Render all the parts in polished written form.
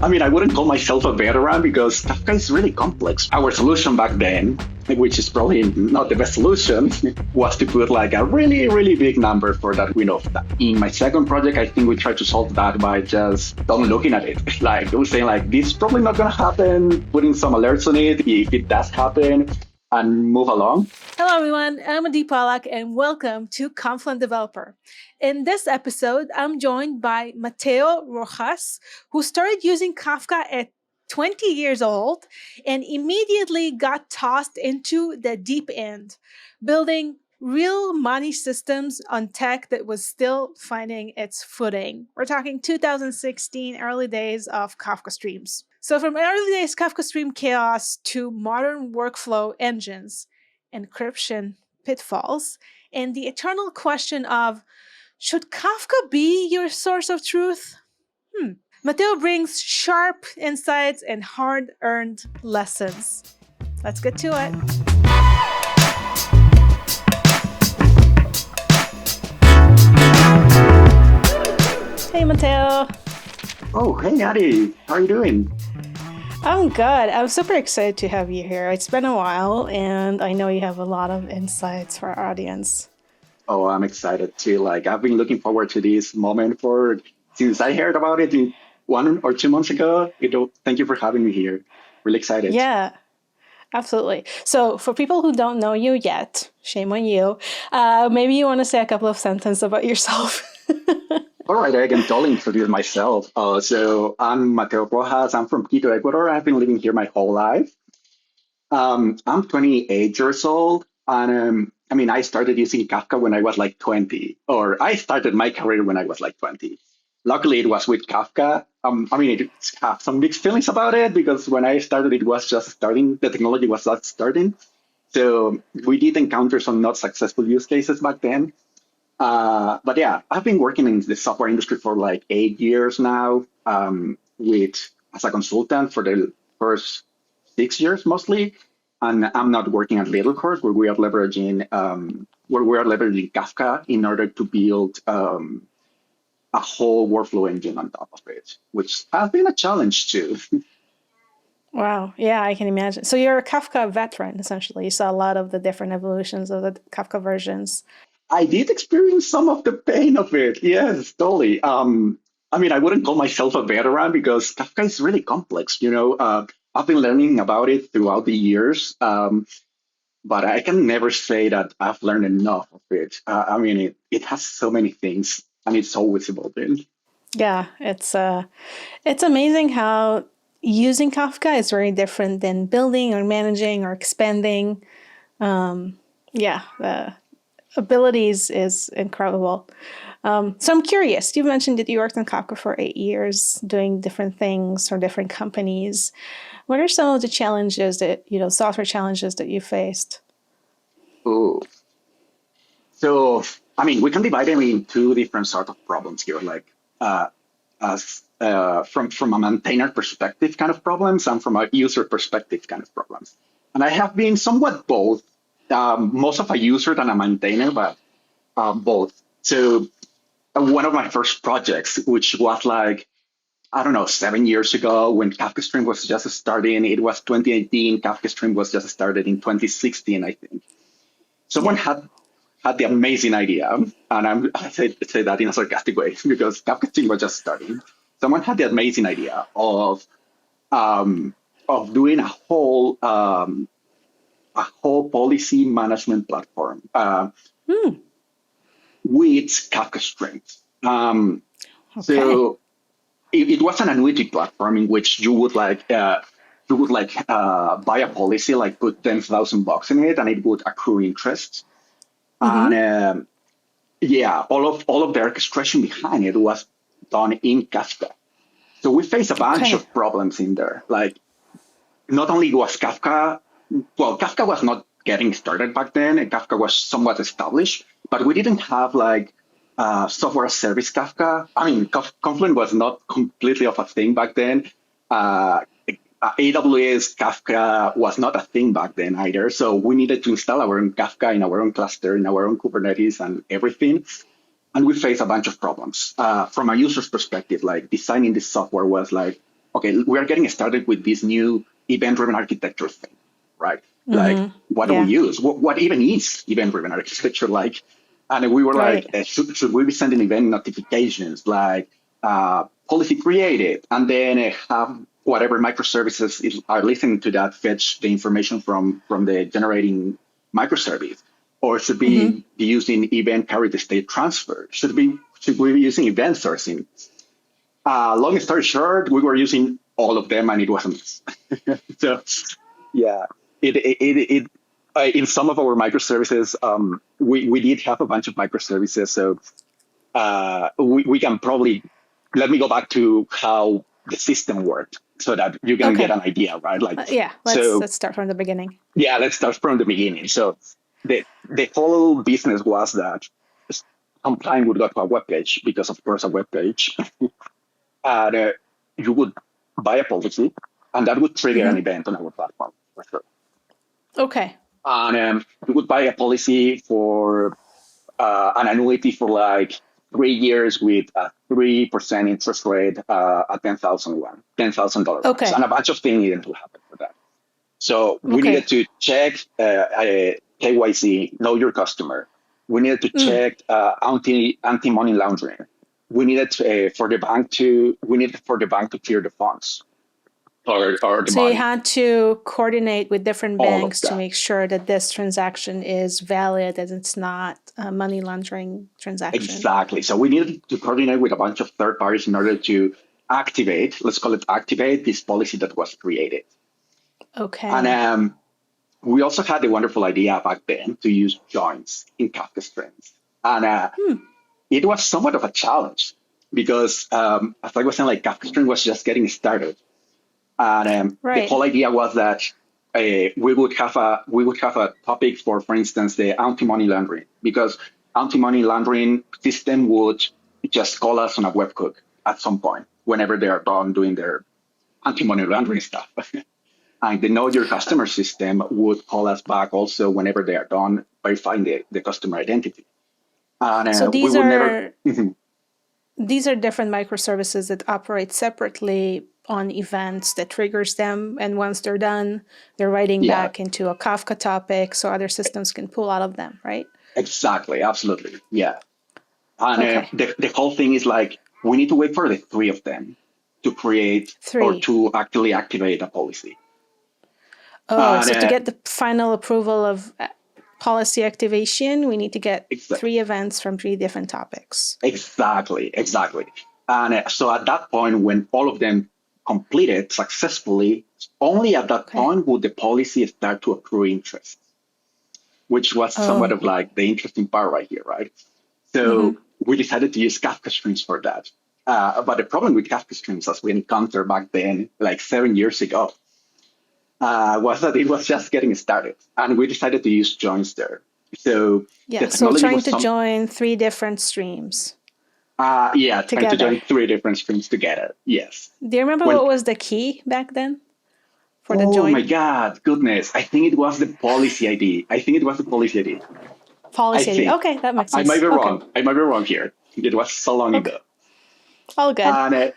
I wouldn't call myself a veteran because Kafka is really complex. Our solution back then, which is probably not the best solution, was to put like a really, really big number for that window of time. In my second project, I think we tried to solve that by just don't looking at it. Like we saying like, this is probably not going to happen, putting some alerts on it if it does happen, and move along. Hello, everyone. I'm Polak, and welcome to Confluent Developer. In this episode, I'm joined by Mateo Rojas, who started using Kafka at 20 years old and immediately got tossed into the deep end, building real money systems on tech that was still finding its footing. We're talking 2016, early days of Kafka streams. So from early days Kafka stream chaos to modern workflow engines, encryption pitfalls, and the eternal question of, should Kafka be your source of truth? Mateo brings sharp insights and hard-earned lessons. Let's get to it. Hey, Mateo. Oh, hey, Adi. How are you doing? I'm good. I'm super excited to have you here. It's been a while, and I know you have a lot of insights for our audience. Oh, I'm excited too. Like I've been looking forward to this moment since I heard about it 1 or 2 months ago. Thank you for having me here. Really excited. Yeah, absolutely. So for people who don't know you yet, shame on you, maybe you want to say a couple of sentences about yourself. All right, I can totally introduce myself. So I'm Mateo Rojas. I'm from Quito, Ecuador. I've been living here my whole life. I'm 28 years old, and I started using Kafka when I was like 20, or I started my career when I was like 20. Luckily, it was with Kafka. It have some mixed feelings about it because when I started, it was just starting. The technology was just starting. So we did encounter some not successful use cases back then. But yeah, I've been working in the software industry for like 8 years now, as a consultant for the first 6 years mostly. And I'm not working at LittleHorse, where we are leveraging Kafka in order to build a whole workflow engine on top of it, which has been a challenge too. Wow. Yeah, I can imagine. So you're a Kafka veteran, essentially. You saw a lot of the different evolutions of the Kafka versions. I did experience some of the pain of it. Yes, totally. I wouldn't call myself a veteran because Kafka is really complex. I've been learning about it throughout the years, but I can never say that I've learned enough of it. It has so many things, and it's always evolving. Yeah, it's amazing how using Kafka is very different than building or managing or expanding. The abilities is incredible. So I'm curious, you mentioned that you worked on Kafka for 8 years doing different things for different companies. What are some of the challenges software challenges that you faced? Oh, so we can divide them in two different sort of problems here, like from a maintainer perspective kind of problems and from a user perspective kind of problems. And I have been somewhat both, most of a user than a maintainer, but both. So one of my first projects, which was like, 7 years ago when Kafka Stream was just starting, it was 2018, Kafka Stream was just started in 2016, I think. Someone had the amazing idea, and I say that in a sarcastic way because Kafka Stream was just starting. Someone had the amazing idea of doing a whole policy management platform with Kafka Streams. So it was an annuity platform in which you would buy a policy, like put $10,000 in it, and it would accrue interest. And all of the orchestration behind it was done in Kafka. So we faced a bunch of problems in there. Like, not only was Kafka was not getting started back then, and Kafka was somewhat established, but we didn't have software as service Kafka. Confluent was not completely of a thing back then. AWS Kafka was not a thing back then either. So we needed to install our own Kafka in our own cluster, in our own Kubernetes and everything. And we faced a bunch of problems. From a user's perspective, like designing this software was like okay, we are getting started with this new event-driven architecture thing, right? Like, what do we Yeah. use? What even is event-driven architecture like? And we were like, Right. should we be sending event notifications like policy created, and then have whatever microservices are listening to that fetch the information from the generating microservice? Or should we be using event carried state transfer? Should we be using event sourcing? Long story short, we were using all of them, and it was a mess. So yeah, in some of our microservices, we did have a bunch of microservices. So we can probably, let me go back to how the system worked so that you can get an idea, right? Like, Yeah. Let's start from the beginning. Yeah, let's start from the beginning. So the whole business was that some client would go to a web page, because of course a web page, and you would buy a policy, and that would trigger an event on our platform for sure. Okay. And you would buy a policy for an annuity for like 3 years with a 3% interest rate at $10,000. Okay. And a bunch of things needed to happen for that. So we needed to check KYC, know your customer. We needed to check anti-money laundering. We needed for the bank to clear the funds or the money. So you had to coordinate with different banks to make sure that this transaction is valid, that it's not a money laundering transaction. Exactly. So we needed to coordinate with a bunch of third parties in order to activate, let's call it activate, this policy that was created. Okay. And we also had the wonderful idea back then to use joins in Kafka strings. And it was somewhat of a challenge because, as I was saying, like Kafka string was just getting started. And the whole idea was that we would have a topic for instance, the anti-money laundering, because anti-money laundering system would just call us on a webhook at some point whenever they are done doing their anti-money laundering stuff. And the know your customer system would call us back also whenever they are done verifying the customer identity. And so these are these are different microservices that operate separately on events that triggers them, and once they're done, they're writing back into a Kafka topic so other systems can pull out of them, right? Exactly, absolutely, yeah. And the whole thing is like, we need to wait for the 3 of them to create or to actually activate a policy. Oh, so to get the final approval of policy activation, we need to get 3 events from 3 different topics. Exactly. And so at that point, when all of them completed successfully, only at that point would the policy start to accrue interest, which was somewhat of like the interesting part right here, right? So we decided to use Kafka streams for that. But the problem with Kafka streams, as we encountered back then, like 7 years ago, was that it was just getting started, and we decided to use joins there. So so trying to join 3 different streams. Trying to join 3 different streams together. Yes. Do you remember what was the key back then for the join? Oh my God, goodness! I think it was the policy ID. Policy ID. Okay, that makes sense. I might be wrong. I might be wrong here. It was so long ago. All good. And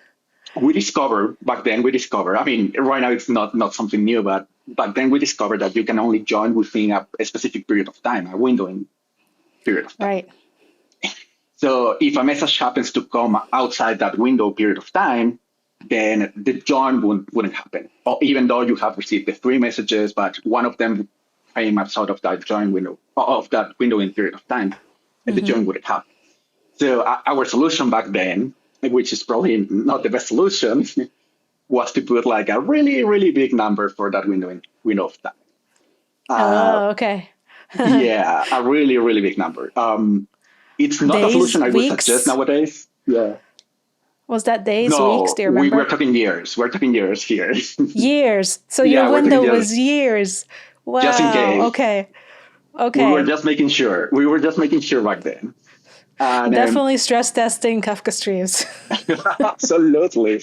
we discovered back then. I mean, right now it's not something new, but back then we discovered that you can only join within a specific period of time, a windowing period of time. Right. So if a message happens to come outside that window period of time, then the join wouldn't happen. Or even though you have received the 3 messages, but one of them came outside of that join window, of that windowing period of time, and the join wouldn't happen. So our solution back then, which is probably not the best solution, was to put like a really, really big number for that window of time. Okay. Yeah, a really, really big number. It's not a solution I would suggest nowadays. Yeah. Was that days, no, weeks? Do you remember? We're talking years. We're talking years here. Years. So your window was years. Wow. Just in case. Okay. We were just making sure. Back then. And, definitely stress testing Kafka streams. Absolutely.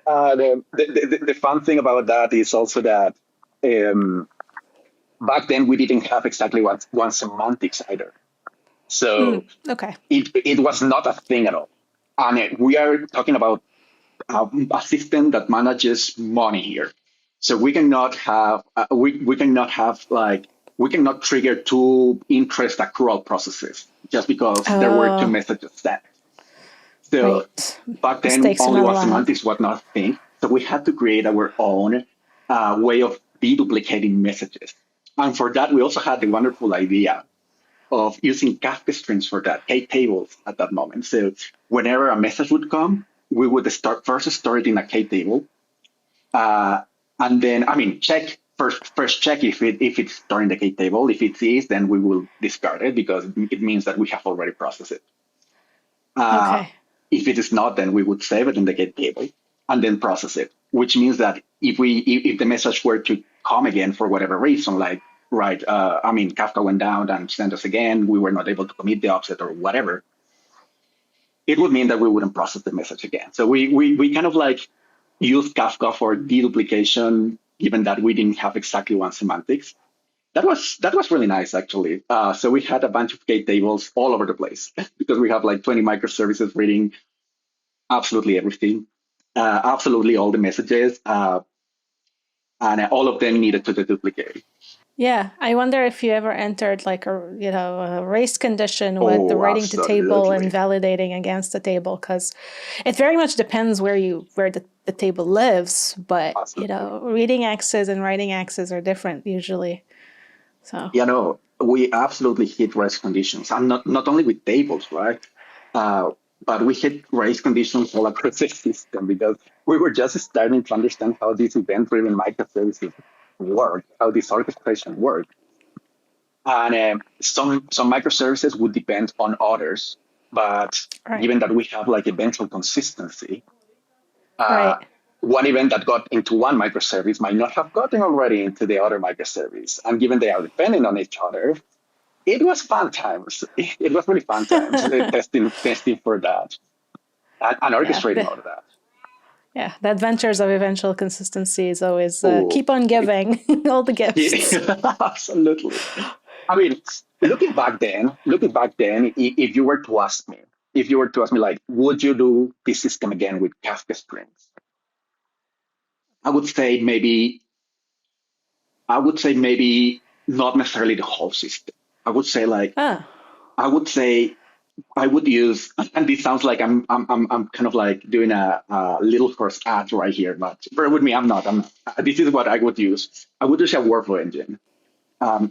The fun thing about that is also that back then we didn't have exactly one semantics either. So it was not a thing at all. And we are talking about a system that manages money here. So we cannot have like we cannot trigger two interest accrual processes just because there were two Oh, messages sent. So right. back then, Mistakes are only not one allowed. semantics was not a thing. So we had to create our own way of deduplicating messages. And for that, we also had the wonderful idea of using Kafka strings for that, K tables at that moment. So whenever a message would come, we would store it in a K table, uh, and then check first check if it's stored in the K table. If it is, then we will discard it because it means that we have already processed it. Uh, Okay. if it is not, then we would save it in the K table and then process it. Which means that if the message were to come again for whatever reason, like right, Kafka went down and sent us again, we were not able to commit the offset or whatever, it would mean that we wouldn't process the message again. So we kind of like use Kafka for deduplication, given that we didn't have exactly one semantics. That was really nice actually. So we had a bunch of K tables all over the place because we have like 20 microservices reading absolutely everything, absolutely all the messages, and all of them needed to deduplicate. Yeah, I wonder if you ever entered like a race condition with the Oh, writing to table and absolutely, validating against the table, because it very much depends where the table lives. But absolutely. reading axes and writing axes are different usually. So We absolutely hit race conditions, and not only with tables, right? Uh, but we hit race conditions all across the system because we were just starting to understand how these event-driven microservices work, how this orchestration works. And some microservices would depend on others, but right, given that we have like eventual consistency, uh, right. one event that got into one microservice might not have gotten already into the other microservice. And given they are dependent on each other, it was fun times. It was really fun times testing for that and Yeah, orchestrating all of that. yeah. The adventures of eventual consistency is always Oh, keep on giving all the gifts. absolutely. I mean, looking back then, if you were to ask me, like, would you do this system again with Kafka strings? I would say maybe, I would say maybe not necessarily the whole system. I would say like, Ah, I would say I would use, and this sounds like I'm kind of like doing a little first ad right here, but bear with me, I'm not. This is what I would use. I would use a workflow engine.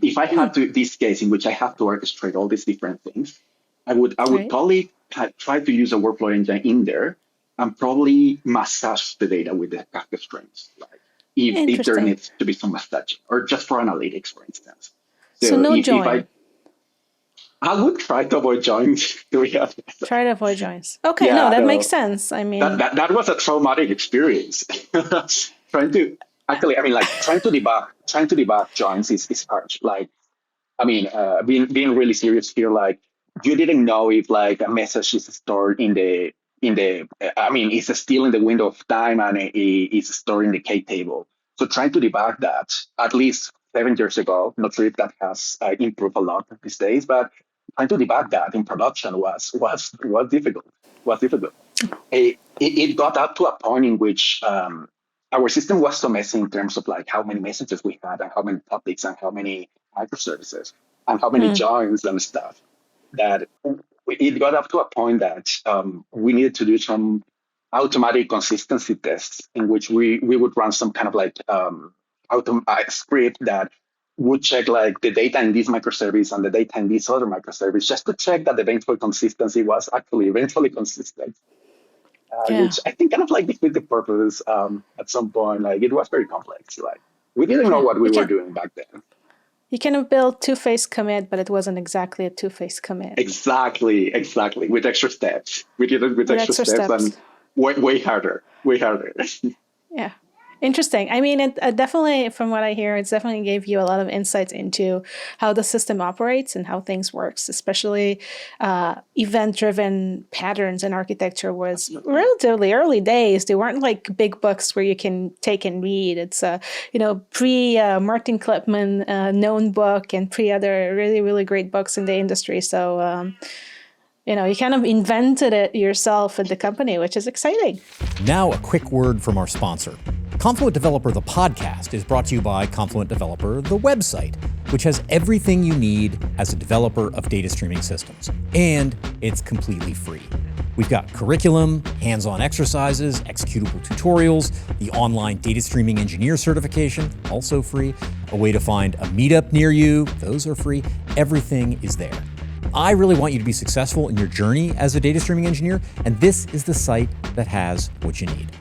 If I had to this case in which I have to orchestrate all these different things, I would right. probably try to use a workflow engine in there and probably massage the data with the Kafka strings, like if there Interesting. needs to be some massaging, or just for analytics, for instance. So So no if join. I would try to avoid joins, to be honest. Try to avoid joins. Okay, no, Yeah, that makes no, sense. I that, mean, that that was a traumatic experience. trying to Actually, like trying to debug joins is hard. Like, being really serious here, like you didn't know if like a message is stored it's still in the window of time and it's stored in the K table. So trying to debug that at least 7 years ago, not sure if that has improved a lot these days, but trying to debug that in production was difficult. Was difficult. It got up to a point in which our system was so messy in terms of like how many messages we had and how many topics and how many microservices and how many hmm, joins and stuff that it got up to a point that we needed to do some automatic consistency tests in which we would run some kind of like script that would check like the data in this microservice and the data in this other microservice just to check that the eventual consistency was actually eventually consistent, yeah, which I think kind of like defeat the purpose at some point. Like it was very complex. Like we didn't know yeah. what we were doing back then. You can have built two-phase commit, but it wasn't exactly a two-phase commit Exactly. With extra steps, we did it with with extra extra steps and steps. way harder, way harder. Yeah. Interesting. I mean, it definitely, from what I hear, it's definitely gave you a lot of insights into how the system operates and how things works, especially event-driven patterns in architecture was Absolutely. relatively early days. They weren't like big books where you can take and read. It's pre Martin Klipman known book and pre other really really great books in the industry. So You kind of invented it yourself at the company, which is exciting. Now, a quick word from our sponsor. Confluent Developer, the podcast, is brought to you by Confluent Developer, the website, which has everything you need as a developer of data streaming systems. And it's completely free. We've got curriculum, hands-on exercises, executable tutorials, the online data streaming engineer certification, also free, a way to find a meetup near you, those are free. Everything is there. I really want you to be successful in your journey as a data streaming engineer, and this is the site that has what you need.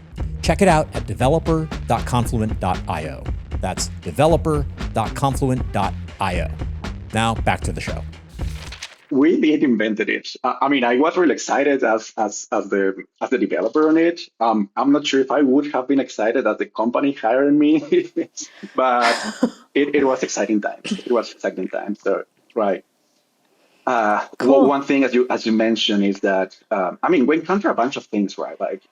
Check it out at developer.confluent.io. That's developer.confluent.io. Now back to the show. We did invented it. I was really excited as the developer on it. I'm not sure if I would have been excited as the company hiring me, but it was exciting times. It was exciting times. So right. Cool. One thing, as you mentioned, is that we encountered a bunch of things, right? Like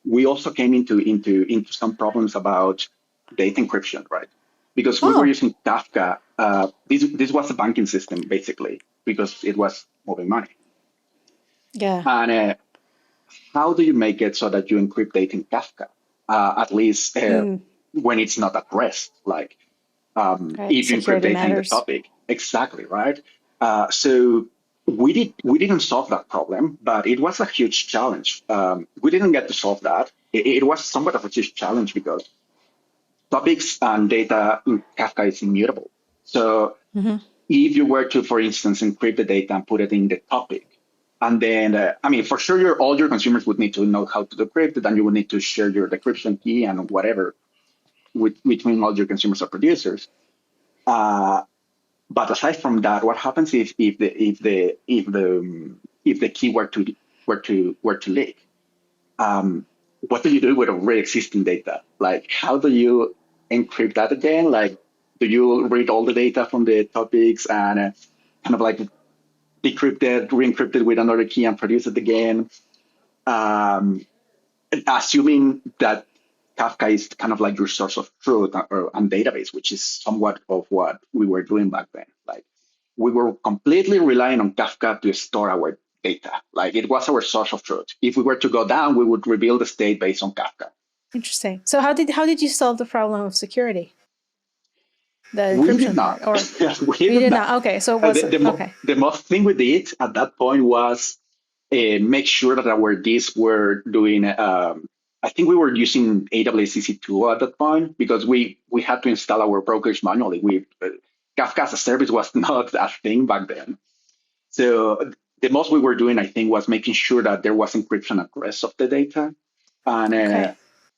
we also came into some problems about data encryption, right? Because we were using Kafka. This was a banking system basically, because it was moving money. Yeah. And how do you make it so that you encrypt data in Kafka? At least when it's not at rest, like if you encrypt data in the topic. Exactly, right? So we didn't solve that problem, but it was a huge challenge. We didn't get to solve that. It was somewhat of a huge challenge because topics and data in Kafka is immutable. So if you were to, for instance, encrypt the data and put it in the topic, and then, for sure, all your consumers would need to know how to decrypt it, and you would need to share your decryption key and whatever between all your consumers or producers. But aside from that, what happens if the key were to leak? What do you do with already existing data? Like, how do you encrypt that again? Like, do you read all the data from the topics and kind of like decrypt it, re-encrypt it with another key and produce it again? Assuming that Kafka is kind of like your source of truth and database, which is somewhat of what we were doing back then. Like, we were completely relying on Kafka to store our data. Like, it was our source of truth. If we were to go down, we would reveal the state based on Kafka. Interesting. So how did you solve the problem of security? The encryption we did not. part, or we did not. Okay, so it wasn't. The most thing we did at that point was make sure that our disks were doing. I think we were using AWS EC2 at that point because we had to install our brokers manually. Kafka as a service was not a thing back then. So the most we were doing, I think, was making sure that there was encryption at rest of the data. And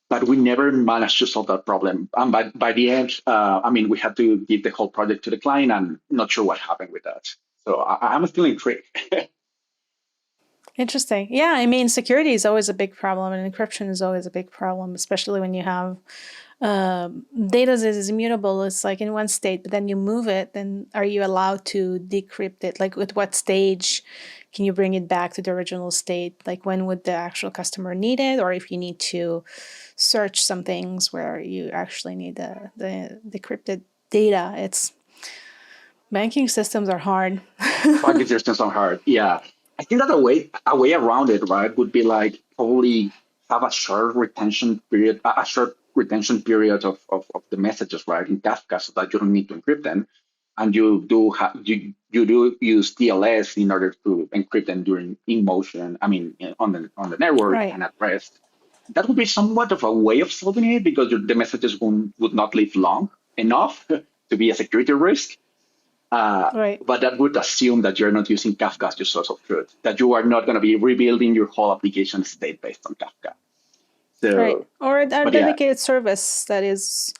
but we never managed to solve that problem. And by the end, we had to give the whole project to the client, and not sure what happened with that. So I'm still intrigued. Interesting. Yeah, security is always a big problem, and encryption is always a big problem, especially when you have data that is immutable. It's like in one state, but then you move it, then are you allowed to decrypt it? Like, at what stage can you bring it back to the original state? Like, when would the actual customer need it? Or if you need to search some things where you actually need the decrypted data. Banking systems are hard. Banking systems are hard, yeah. I think that a way around it, right, would be like probably have a short retention period of the messages, right, in Kafka, so that you don't need to encrypt them, and you do use TLS in order to encrypt them in motion. On the network, right, and at rest. That would be somewhat of a way of solving it because the messages would not live long enough to be a security risk. Right. But that would assume that you're not using Kafka as your source of truth, that you are not going to be rebuilding your whole application state based on Kafka. So, right. Or a dedicated service that is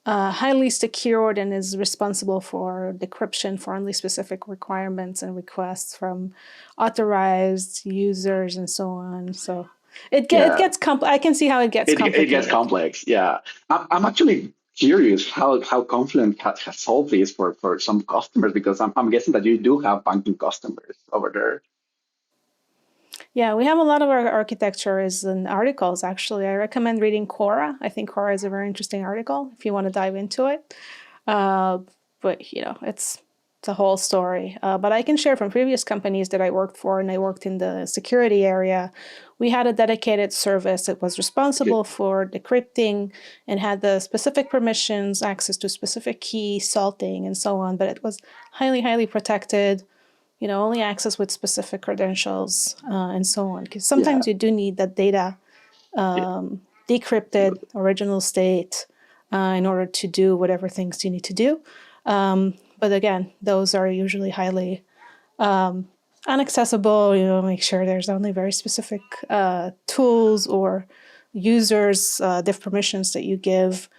highly secured and is responsible for decryption for only specific requirements and requests from authorized users and so on. So it gets complex. I can see how it gets complicated. It gets complex, yeah. I'm actually curious how Confluent has solved this for some customers, because I'm guessing that you do have banking customers over there. Yeah, we have a lot of our architecture is in articles, actually. I recommend reading Quora. I think Quora is a very interesting article if you want to dive into it. But, it's the whole story. But I can share from previous companies that I worked for, and I worked in the security area. We had a dedicated service that was responsible for decrypting and had the specific permissions, access to specific keys, salting, and so on. But it was highly, highly protected, only access with specific credentials and so on. Because sometimes you do need that data decrypted, original state, in order to do whatever things you need to do. But again, those are usually highly inaccessible. Make sure there's only very specific tools or users, diff permissions that you give.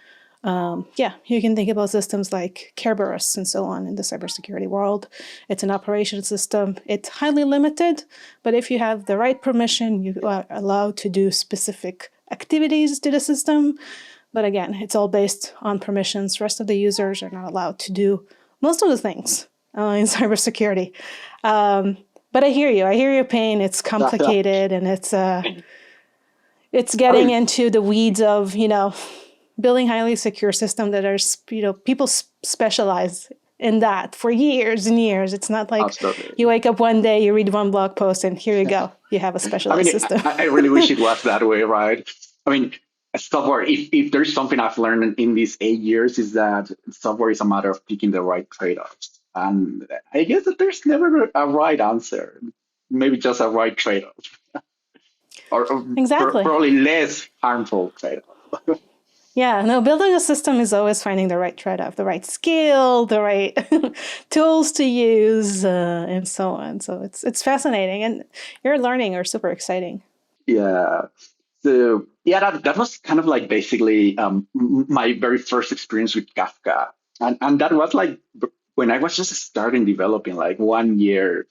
You can think about systems like Kerberos and so on in the cybersecurity world. It's an operation system. It's highly limited, but if you have the right permission, you are allowed to do specific activities to the system. But again, it's all based on permissions. The rest of the users are not allowed to do most of the things in cybersecurity. But I hear you. I hear your pain. It's complicated, and it's getting into the weeds of, building highly secure systems that are, people specialize in that for years and years. It's not like you wake up one day, you read one blog post, and here you go. You have a specialized system. I really wish it was that way, right? Software, if there's something I've learned in these 8 years, is that software is a matter of picking the right trade-offs. And I guess that there's never a right answer, maybe just a right trade-off. or exactly. Probably less harmful trade-off. Yeah, no, building a system is always finding the right trade-off, the right skill, the right tools to use, and so on. So it's fascinating, and your learning are super exciting. Yeah. So that was kind of like basically my very first experience with Kafka, and that was like when I was just starting developing, like 1 year.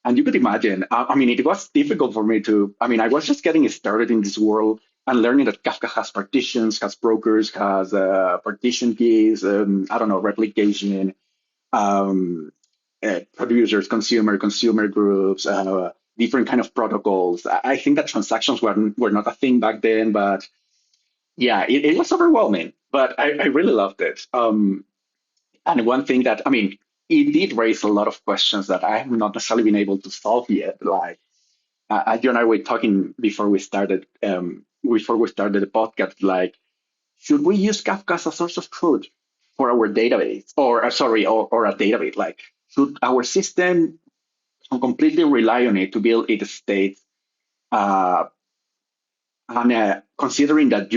And you could imagine, it was difficult for me to. I was just getting started in this world and learning that Kafka has partitions, has brokers, has partition keys, replication, producers, consumer groups, different kind of protocols. I think that transactions were not a thing back then, but yeah, it was overwhelming, but I really loved it. And one thing that, it did raise a lot of questions that I have not necessarily been able to solve yet. Like, you and I were talking before we started the podcast, like, should we use Kafka as a source of truth for our database, or a database? Like, should our system completely rely on it to build its state? And considering that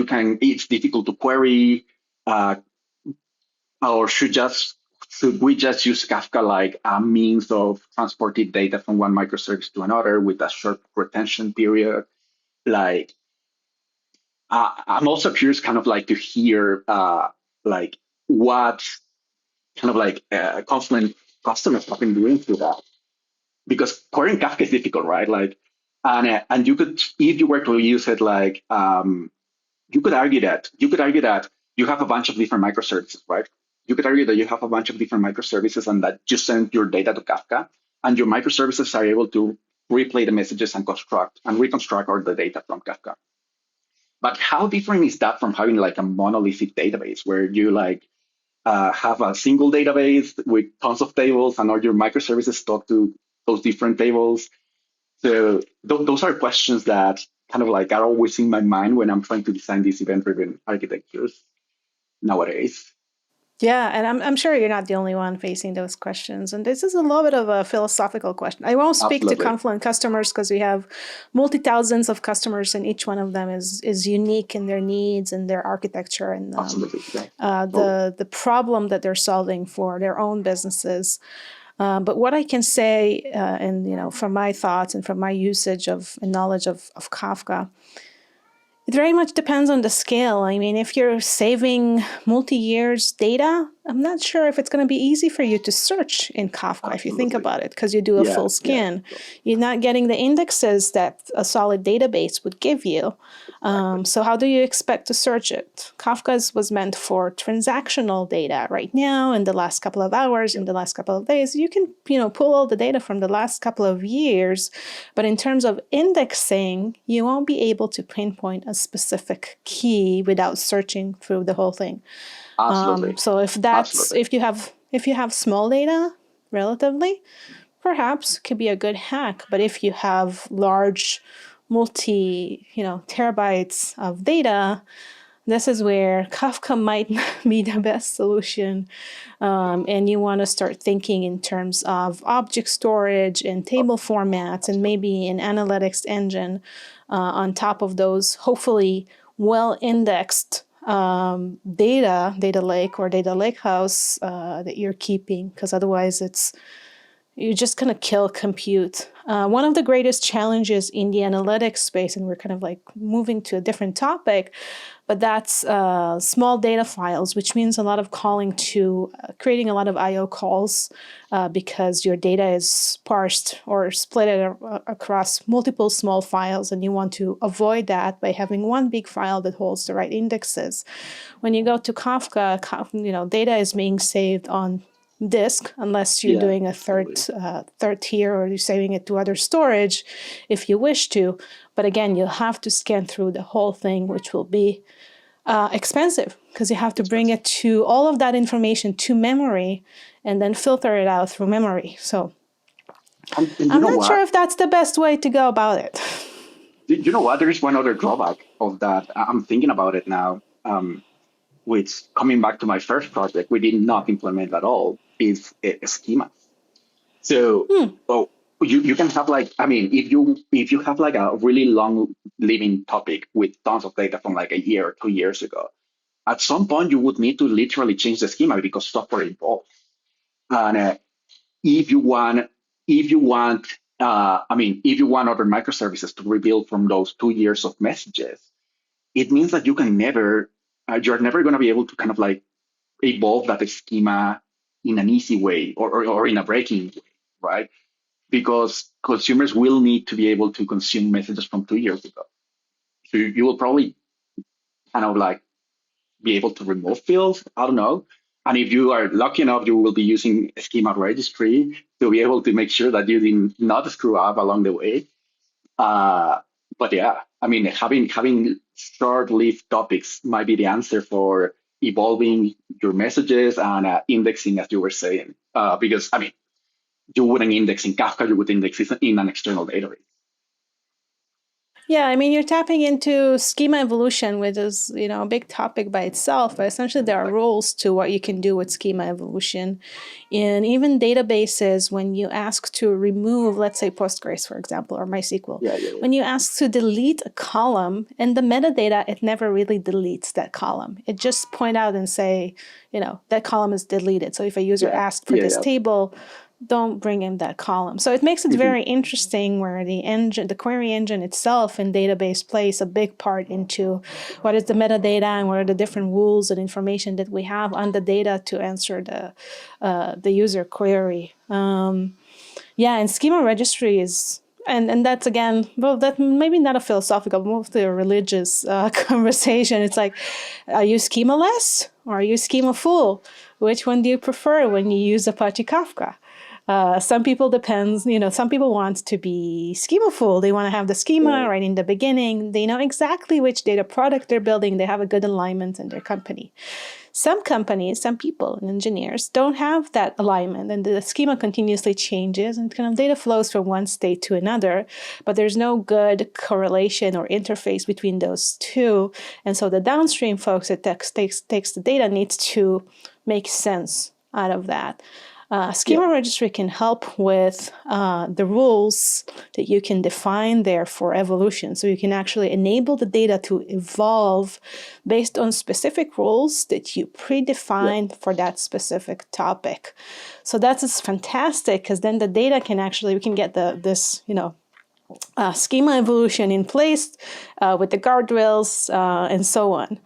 it's difficult to query, or should we just use Kafka like a means of transporting data from one microservice to another with a short retention period? Like, I'm also curious, kind of like, to hear like what kind of like Confluent customers have been doing through that, because querying Kafka is difficult, right? Like, and you could, if you were to use it, like, you could argue that you have a bunch of different microservices, right? You could argue that you have a bunch of different microservices and that you send your data to Kafka, and your microservices are able to replay the messages and reconstruct all the data from Kafka. But how different is that from having like a monolithic database where you like have a single database with tons of tables and all your microservices talk to those different tables? So those are questions that kind of like are always in my mind when I'm trying to design these event-driven architectures nowadays. Yeah, and I'm sure you're not the only one facing those questions. And this is a little bit of a philosophical question. I won't speak to Confluent customers because we have multi-thousands of customers, and each one of them is unique in their needs and their architecture and the problem that they're solving for their own businesses. But what I can say, and from my thoughts and from my usage of and knowledge of Kafka, it very much depends on the scale. If you're saving multi-years data, I'm not sure if it's going to be easy for you to search in Kafka, if you think about it, because you do a full scan. Yeah. You're not getting the indexes that a solid database would give you. So how do you expect to search it? Kafka was meant for transactional data. Right now, in the last couple of hours, in the last couple of days, you can pull all the data from the last couple of years. But in terms of indexing, you won't be able to pinpoint a specific key without searching through the whole thing. Absolutely. So if you have small data, relatively, perhaps could be a good hack. But if you have large terabytes of data, this is where Kafka might be the best solution. And you want to start thinking in terms of object storage and table formats and maybe an analytics engine on top of those, hopefully well-indexed data lake or data lakehouse that you're keeping, because otherwise you're just going to kill compute. One of the greatest challenges in the analytics space, and we're kind of like moving to a different topic, but that's small data files, which means a lot of calling to creating a lot of I/O calls because your data is parsed or split across multiple small files, and you want to avoid that by having one big file that holds the right indexes. When you go to Kafka, data is being saved on disk unless you're doing a third tier or you're saving it to other storage if you wish to. But again, you'll have to scan through the whole thing, which will be expensive because you have to bring it to all of that information to memory and then filter it out through memory. So and I'm not sure if that's the best way to go about it. You know what? There is one other drawback of that. I'm thinking about it now, which, coming back to my first project, we did not implement at all, is a schema. So you can have if you have like a really long living topic with tons of data from like a year or 2 years ago, at some point you would need to literally change the schema because software evolves. And if you want if you want other microservices to rebuild from those 2 years of messages, it means that you're never going to be able to kind of like evolve that schema in an easy way or in a breaking way, right? Because consumers will need to be able to consume messages from 2 years ago. So you will probably kind of like be able to remove fields. I don't know. And if you are lucky enough, you will be using a schema registry to be able to make sure that you did not screw up along the way. But yeah, having short-lived topics might be the answer for evolving your messages and indexing, as you were saying. Because you wouldn't index in Kafka, you would index in an external database. Yeah, you're tapping into schema evolution, which is, a big topic by itself, but essentially there are rules to what you can do with schema evolution. In even databases, when you ask to remove, let's say Postgres, for example, or MySQL, when you ask to delete a column, and the metadata, it never really deletes that column. It just point out and say, that column is deleted. So if a user asked for this table, don't bring in that column. So it makes it very interesting where the query engine itself in database plays a big part into what is the metadata and what are the different rules and information that we have on the data to answer the user query. And schema registry is, and that's again, that maybe not a philosophical, mostly a religious conversation. It's like, are you schema-less or are you schema-full? Which one do you prefer when you use Apache Kafka? Some people some people want to be schema full. They want to have the schema right in the beginning. They know exactly which data product they're building. They have a good alignment in their company. Some companies, some people and engineers don't have that alignment, and the schema continuously changes and kind of data flows from one state to another, but there's no good correlation or interface between those two. And so the downstream folks that takes the data needs to make sense out of that. Schema registry can help with the rules that you can define there for evolution. So you can actually enable the data to evolve based on specific rules that you predefined for that specific topic. So that's fantastic because then the data we can get this schema evolution in place with the guardrails and so on.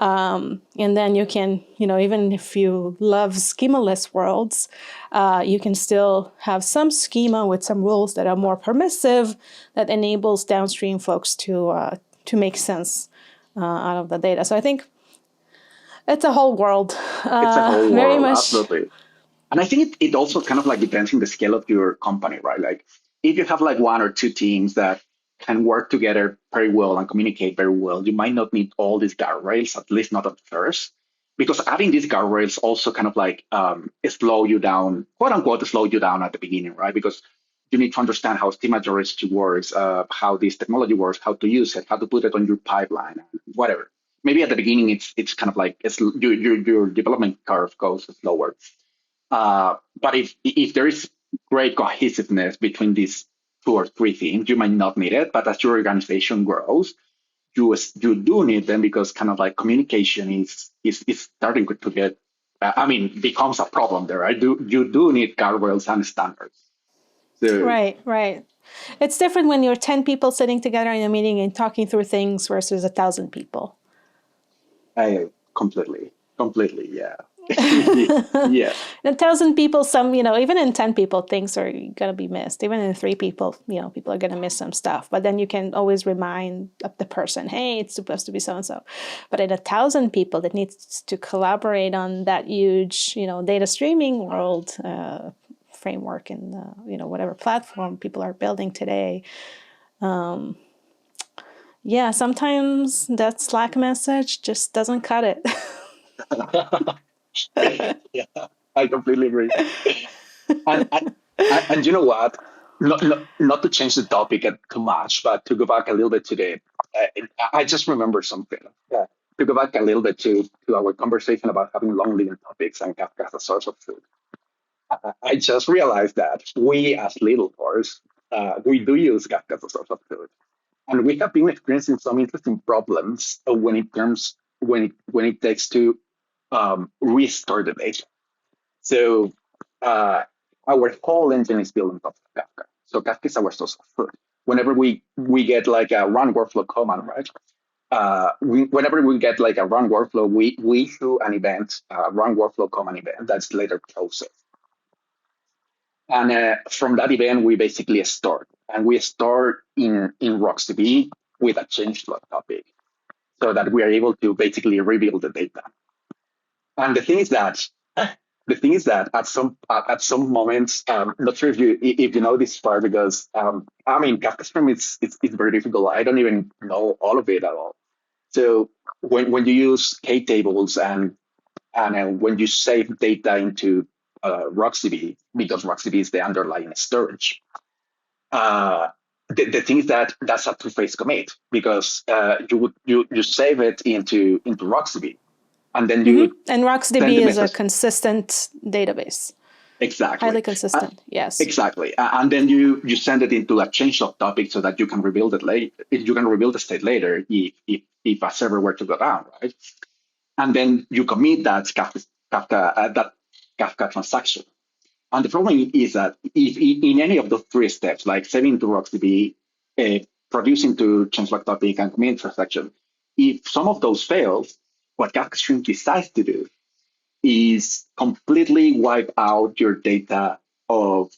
And then you can, even if you love schemaless worlds, you can still have some schema with some rules that are more permissive that enables downstream folks to make sense out of the data. So I think it's a whole world. It's a whole world, absolutely. And I think it also kind of like depends on the scale of your company, right? Like if you have like one or two teams that can work together very well and communicate very well, you might not need all these guardrails, at least not at first. because adding these guardrails also kind of like slow you down, quote unquote, slow you down at the beginning, right? Because you need to understand how schema registry works, how this technology works, how to use it, how to put it on your pipeline, whatever. Maybe at the beginning it's kind of like your development curve goes slower. But if there is great cohesiveness between these two or three things, you might not need it. But as your organization grows, you do need them, because kind of like communication is starting to get, becomes a problem there. Right? You do need guardrails and standards. So, Right. It's different when you're 10 people sitting together in a meeting and talking through things versus 1,000 people. I completely, yeah. Yeah. 1,000 people, even in 10 people, things are going to be missed. Even in 3 people, people are going to miss some stuff. But then you can always remind the person, hey, it's supposed to be so-and-so. But in 1,000 people that needs to collaborate on that huge, data streaming world framework and, whatever platform people are building today, sometimes that Slack message just doesn't cut it. Yeah, I completely agree. And you know what? Not to change the topic too much, but to go back a little bit today, I just remember something. To go back a little bit to our conversation about having long living topics and Kafka as a source of truth. I just realized that we as little cores, we do use Kafka as a source of truth. And we have been experiencing some interesting problems when it takes to restore the data. So our whole engine is built on top of Kafka. So Kafka is our source of truth. Whenever we get like a run workflow command, right? Whenever we get like a run workflow, we issue an event, run workflow command event that's later processed. And from that event, we basically store. And we store in RocksDB with a changelog topic, so that we are able to basically rebuild the data. And the thing is that at some moments, not sure if you know this part, because Kafka Stream it's very difficult. I don't even know all of it at all. So when you use K tables and when you save data into RocksDB, because RocksDB is the underlying storage, the thing is that that's a two-phase commit, because you save it into RocksDB, and then you and RocksDB is a consistent database. Exactly. Highly consistent. Yes. Exactly. And then you send it into a changelog topic so that you can rebuild it later. You can rebuild the state later if a server were to go down, right? And then you commit that Kafka transaction. And the problem is that if in any of those 3 steps, like saving to RocksDB, producing to changelog topic, and commit transaction, if some of those fails, what Kafka Stream decides to do is completely wipe out your data in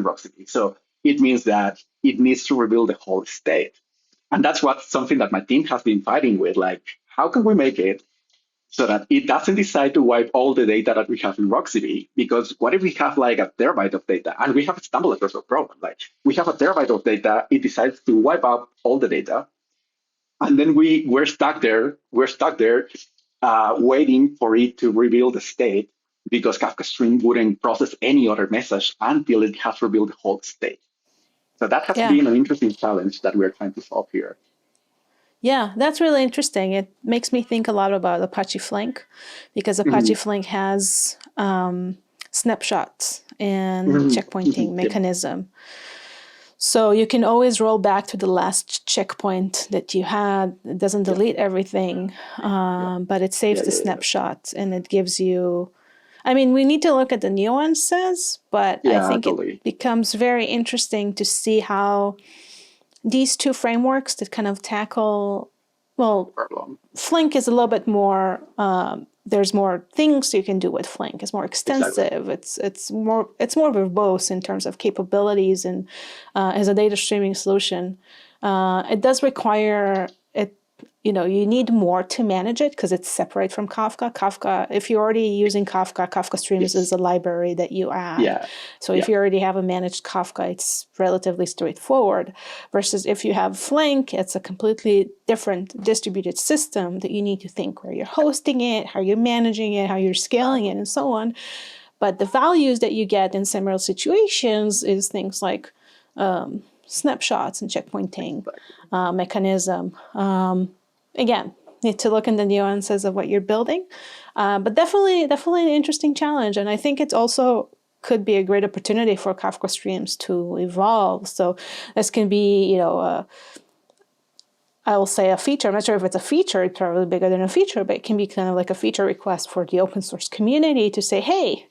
RocksDB. So it means that it needs to rebuild the whole state. And that's something that my team has been fighting with. Like, how can we make it so that it doesn't decide to wipe all the data that we have in RocksDB? Because what if we have like a terabyte of data, and we have stumbled across a problem? Like, we have a terabyte of data, it decides to wipe out all the data, and then we're stuck there. Waiting for it to rebuild the state, because Kafka Stream wouldn't process any other message until it has rebuilt the whole state. So that has been an interesting challenge that we're trying to solve here. Yeah, that's really interesting. It makes me think a lot about Apache Flink, because Apache Flink has snapshots and checkpointing mechanism. So you can always roll back to the last checkpoint that you had. It doesn't delete everything, but it saves the snapshot, and it gives you... we need to look at the nuances, but I think it becomes very interesting to see how these 2 frameworks that kind of tackle... Well, Flink is a little bit more... there's more things you can do with Flink. It's more extensive. Exactly. It's more verbose in terms of capabilities, and as a data streaming solution, it does require you need more to manage it because it's separate from Kafka. Kafka, if you're already using Kafka, Kafka Streams is a library that you add. Yeah. So if you already have a managed Kafka, it's relatively straightforward. Versus if you have Flink, it's a completely different distributed system that you need to think where you're hosting it, how you're managing it, how you're scaling it, and so on. But the values that you get in similar situations is things like snapshots and checkpointing mechanism. Again, need to look in the nuances of what you're building, but definitely an interesting challenge. And I think it's also could be a great opportunity for Kafka streams to evolve. So this can be, I will say a feature. I'm not sure if it's a feature, it's probably bigger than a feature, but it can be kind of like a feature request for the open source community to say, hey,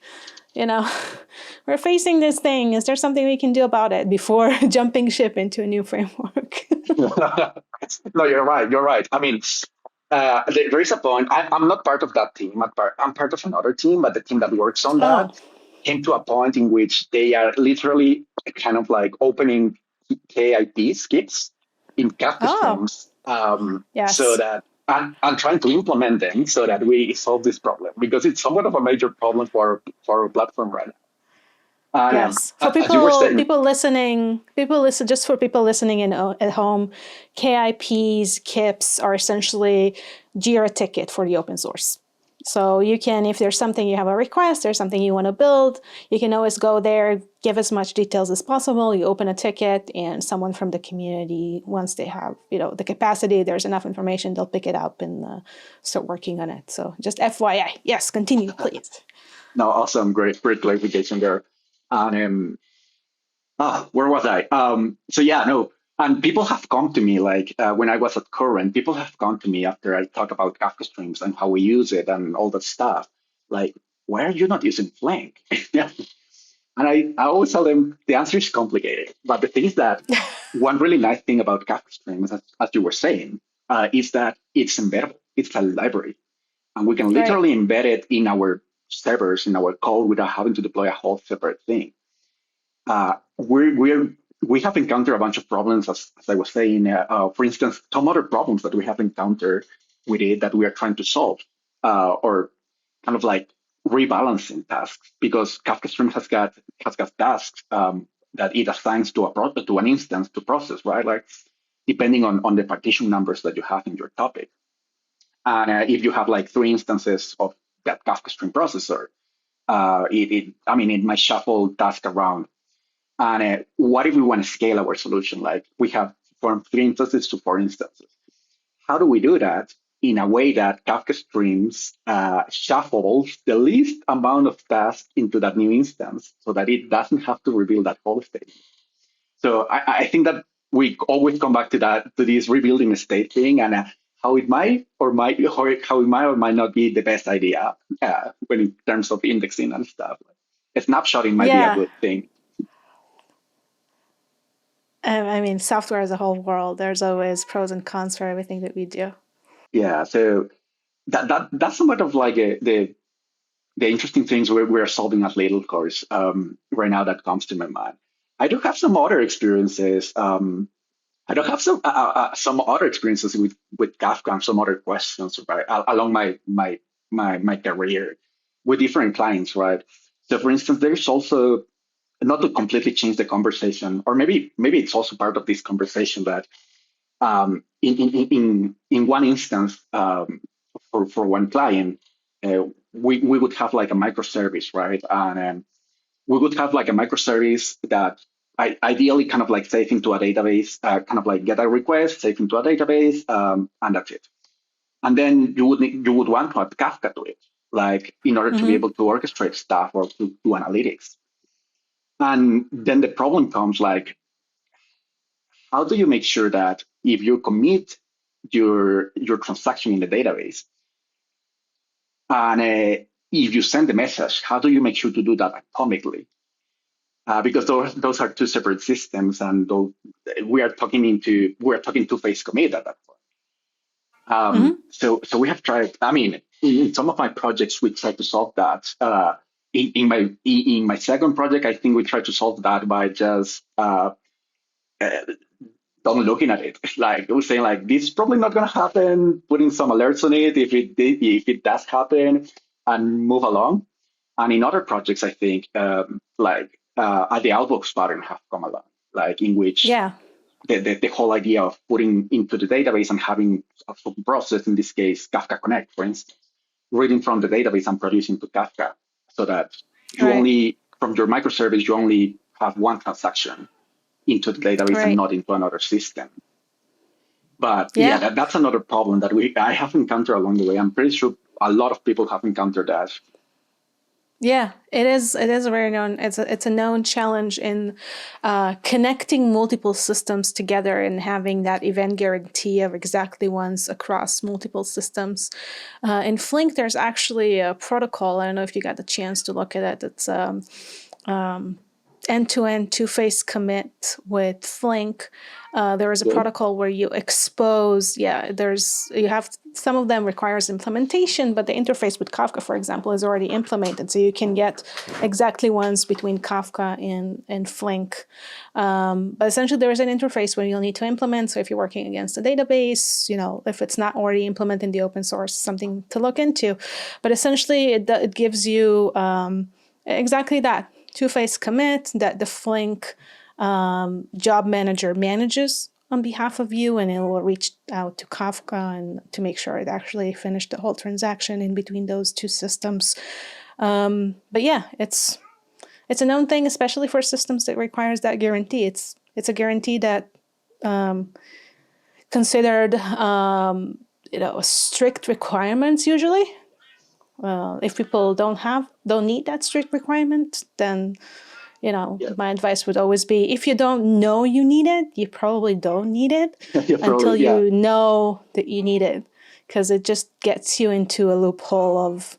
we're facing this thing. Is there something we can do about it before jumping ship into a new framework? No, you're right. I mean, there is a point. I'm not part of that team. I'm part of another team, but the team that works on that came to a point in which they are literally kind of like opening KIP skips in Kafka streams, Yes. so that I'm trying to implement them so that we solve this problem, because it's somewhat of a major problem for our platform right now. Yes, for people listening, just for people listening at home, KIPs, KIPs are essentially Jira ticket for the open source. So you can, if there's something you have a request, there's something you want to build, you can always go there, give as much details as possible. You open a ticket, and someone from the community, once they have the capacity, there's enough information, they'll pick it up and start working on it. So just FYI, yes, continue, please. No, awesome, great clarification there. And where was I? And people have come to me, like when I was at Current, people have come to me after I talk about Kafka streams and how we use it and all that stuff. Like, why are you not using Flink? And I always tell them the answer is complicated. But the thing is that one really nice thing about Kafka streams, as you were saying, is that it's embeddable. It's a library. And we can literally embed it in our servers, in our code, without having to deploy a whole separate thing. We have encountered a bunch of problems, as I was saying. For instance, some other problems that we have encountered with it that we are trying to solve, or kind of like rebalancing tasks, because Kafka Stream has got tasks that it assigns to an instance to process, right? Like depending on the partition numbers that you have in your topic. And if you have like 3 instances of that Kafka Stream processor, it might shuffle tasks around. And what if we want to scale our solution? Like we have from 3 instances to 4 instances. How do we do that in a way that Kafka Streams shuffles the least amount of tasks into that new instance so that it doesn't have to rebuild that whole state? So I think that we always come back to this rebuilding state thing, and how it might or might not be the best idea when in terms of indexing and stuff. Snapshotting might be a good thing. I mean, software is a whole world. There's always pros and cons for everything that we do. Yeah, so that's somewhat of like the interesting things we're solving at Ladle course right now that comes to my mind. I do have some other experiences. I don't have some other experiences with Kafka and some other questions, right, along my career with different clients, right? So, for instance, there's also, not to completely change the conversation, or maybe it's also part of this conversation, that in one instance, for one client, we would have like a microservice, right? And we would have like a microservice that ideally kind of like save into a database, kind of like get a request, save into a database, and that's it. And then you would want to add Kafka to it, like in order to be able to orchestrate stuff or to do analytics. And then the problem comes, like, how do you make sure that if you commit your transaction in the database, and if you send the message, how do you make sure to do that atomically? Because those are 2 separate systems, and we are talking two-phase commit at that point. So we have tried. I mean, in some of my projects, we tried to solve that. In my second project, I think we tried to solve that by just don't looking at it. Like we're saying, like this is probably not going to happen. Putting some alerts on it if it does happen, and move along. And in other projects, I think the outbox pattern have come along, like in which Yeah. the whole idea of putting into the database and having a process, in this case, Kafka Connect, for instance, reading from the database and producing to Kafka, so that you Right. only, from your microservice, you only have one transaction into the database and Right. not into another system. But Yeah. that's another problem that I have encountered along the way. I'm pretty sure a lot of people have encountered that. Yeah, it is. It is a very known. It's a known challenge in connecting multiple systems together and having that event guarantee of exactly once across multiple systems. In Flink, there's actually a protocol. I don't know if you got the chance to look at it. It's end-to-end two-phase commit with Flink. There is a protocol where you expose. You have some of them requires implementation, but the interface with Kafka, for example, is already implemented, so you can get exactly once between Kafka and Flink. But essentially, there is an interface where you'll need to implement. So if you're working against a database, if it's not already implemented in the open source, something to look into. But essentially, it gives you exactly that. Two-phase commit that the Flink job manager manages on behalf of you, and it will reach out to Kafka and to make sure it actually finished the whole transaction in between those two systems. But yeah, it's a known thing, especially for systems that requires that guarantee. It's a guarantee that considered strict requirements usually. If people don't need that strict requirement, then my advice would always be, if you don't know you need it, you probably don't need it until you know that you need it, because it just gets you into a loophole of,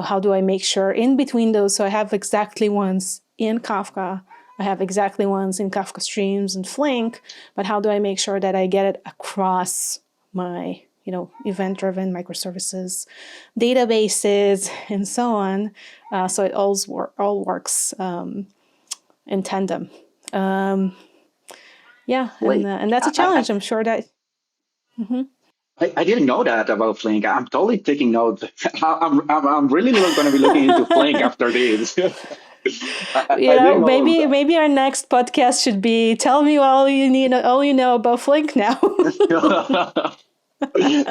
how do I make sure in between those? So I have exactly ones in Kafka, I have exactly ones in Kafka Streams and Flink, but how do I make sure that I get it across my event-driven microservices, databases, and so on, so it all works in tandem. And that's a challenge. I'm sure that. Mm-hmm. I didn't know that about Flink. I'm totally taking notes. I'm really going to be looking into Flink after this. Maybe our next podcast should be, tell me all you know about Flink now.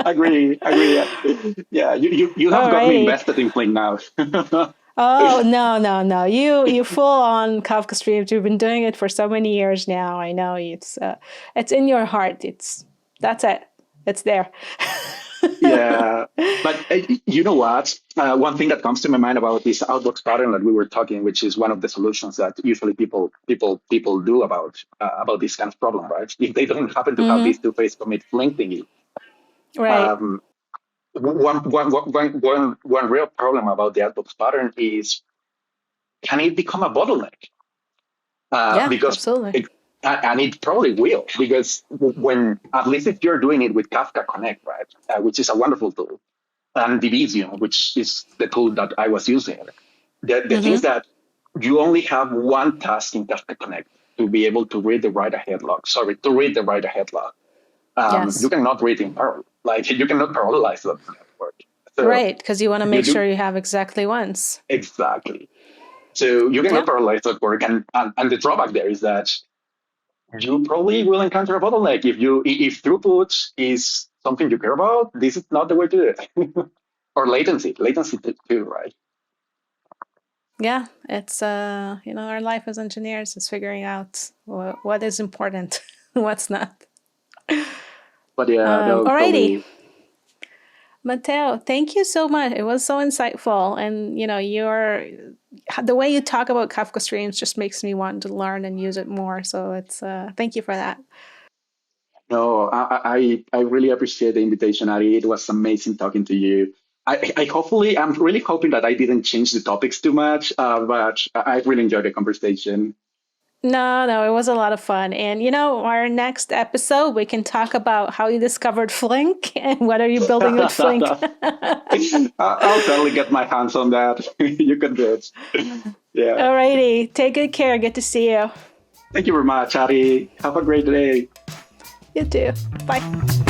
Agree. Yeah, you have got me invested in Flink now. Oh, no. You full on Kafka Streams. You've been doing it for so many years now. I know it's in your heart. That's it. It's there. Yeah, but you know what? One thing that comes to my mind about this outbox pattern that we were talking, which is one of the solutions that usually people do about this kind of problem, right? If they don't happen to have this two-phase commit Flink thingy, right? One real problem about the outbox pattern is, can it become a bottleneck? Because absolutely. And it probably will, because at least if you're doing it with Kafka Connect, right, which is a wonderful tool, and Division, which is the tool that I was using, the thing is that you only have one task in Kafka Connect to be able to read the write-ahead log. You cannot read in parallel. Like, you cannot parallelize that network. So right, because you want to make sure you have exactly once. Exactly. So you cannot parallelize that work, and the drawback there is that you probably will encounter a bottleneck. If throughput is something you care about, this is not the way to do it. Or latency too, right? Yeah, it's our life as engineers is figuring out what is important, what's not. But alrighty. Totally. Mateo, thank you so much. It was so insightful, and the way you talk about Kafka Streams just makes me want to learn and use it more. So it's thank you for that. No, I really appreciate the invitation, Ari. It was amazing talking to you. I'm really hoping that I didn't change the topics too much, but I really enjoyed the conversation. No, it was a lot of fun. And, our next episode, we can talk about how you discovered Flink and what are you building with Flink. I'll totally get my hands on that. You can do it. Yeah. Alrighty. Take good care. Good to see you. Thank you very much, Ari. Have a great day. You too. Bye.